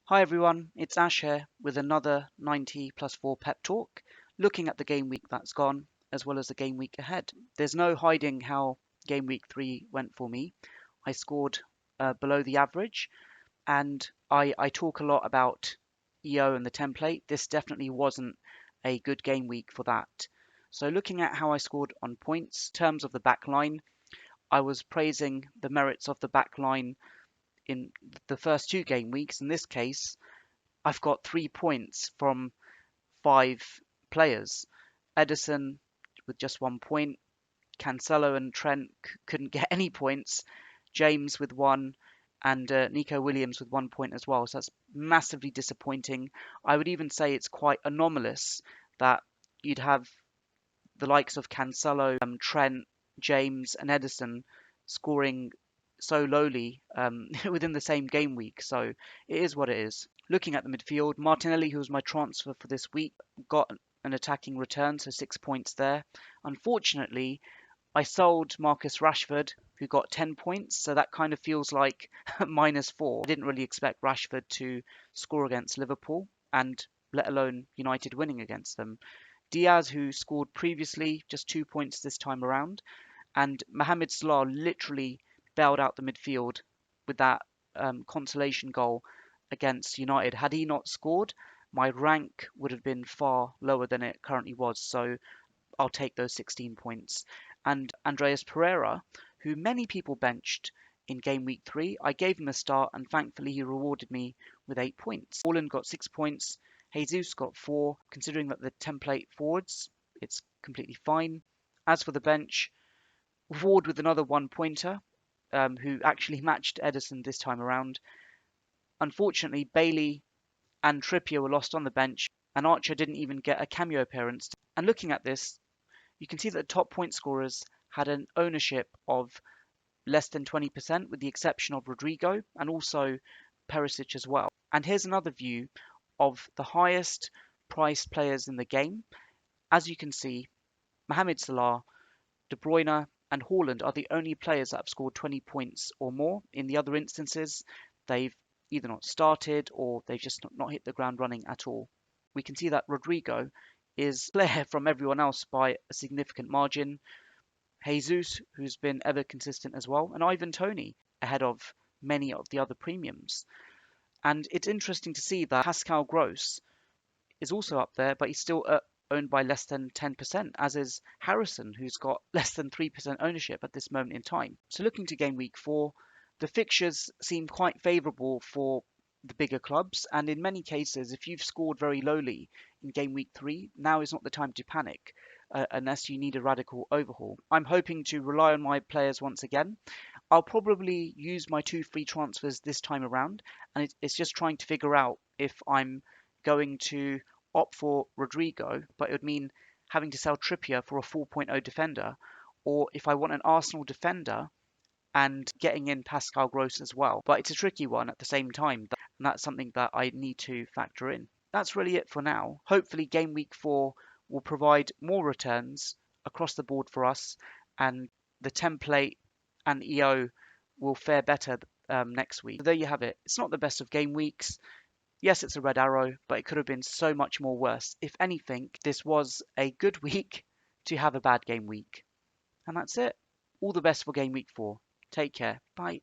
Hi everyone, it's Ash here with another 90 plus 4 Pep Talk, looking at the game week that's gone, as well as the game week ahead. There's no hiding how game week 3 went for me. I scored below the average, and I talk a lot about EO and the template. This definitely wasn't a good game week for that. So looking at how I scored on points, in terms of the back line, I was praising the merits of the back line in the first two game weeks. In this case, I've got 3 points from five players. Edison with just 1 point. Cancelo and Trent couldn't get any points. James with one, and Nico Williams with 1 point as well. So that's massively disappointing. I would even say it's quite anomalous that you'd have the likes of Cancelo, Trent, James, and Edison scoring so lowly within the same game week. So it is what it is. Looking at the midfield, Martinelli, who was my transfer for this week, got an attacking return, so 6 points there. Unfortunately, I sold Marcus Rashford, who got 10 points, so that kind of feels like -4. I didn't really expect Rashford to score against Liverpool, and let alone United winning against them. Diaz, who scored previously, just 2 points this time around, and Mohamed Salah literally bailed out the midfield with that consolation goal against United. Had he not scored, my rank would have been far lower than it currently was. So I'll take those 16 points. And Andreas Pereira, who many people benched in game week 3, I gave him a start and thankfully he rewarded me with 8 points. Orland got 6 points. Jesus got 4. Considering that the template forwards, it's completely fine. As for the bench, Ward with another 1 pointer, who actually matched Edison this time around. Unfortunately, Bailey and Trippier were lost on the bench, and Archer didn't even get a cameo appearance. And looking at this, you can see that the top point scorers had an ownership of less than 20%, with the exception of Rodrigo and also Perisic as well. And here's another view of the highest priced players in the game. As you can see, Mohamed Salah, De Bruyne, and Haaland are the only players that have scored 20 points or more. In the other instances, they've either not started or they've just not hit the ground running at all. We can see that Rodrigo is clear from everyone else by a significant margin. Jesus, who's been ever consistent as well, and Ivan Toney ahead of many of the other premiums. And it's interesting to see that Pascal Gross is also up there, but he's still owned by less than 10%, as is Harrison, who's got less than 3% ownership at this moment in time. So looking to game week 4, the fixtures seem quite favourable for the bigger clubs, and in many cases, if you've scored very lowly in game week 3, now is not the time to panic. Unless you need a radical overhaul. I'm hoping to rely on my players once again. I'll probably use my 2 free transfers this time around, and it's just trying to figure out if I'm going to opt for Rodrigo, but it would mean having to sell Trippier for a 4.0 defender, or if I want an Arsenal defender and getting in Pascal Gross as well. But it's a tricky one at the same time, and that's something that I need to factor in. That's really it for now. Hopefully, game week 4 will provide more returns across the board for us, and the template and EO will fare better next week. So there you have it. It's not the best of game weeks. Yes, it's a red arrow, but it could have been so much more worse. If anything, this was a good week to have a bad game week. And that's it. All the best for game week 4. Take care. Bye.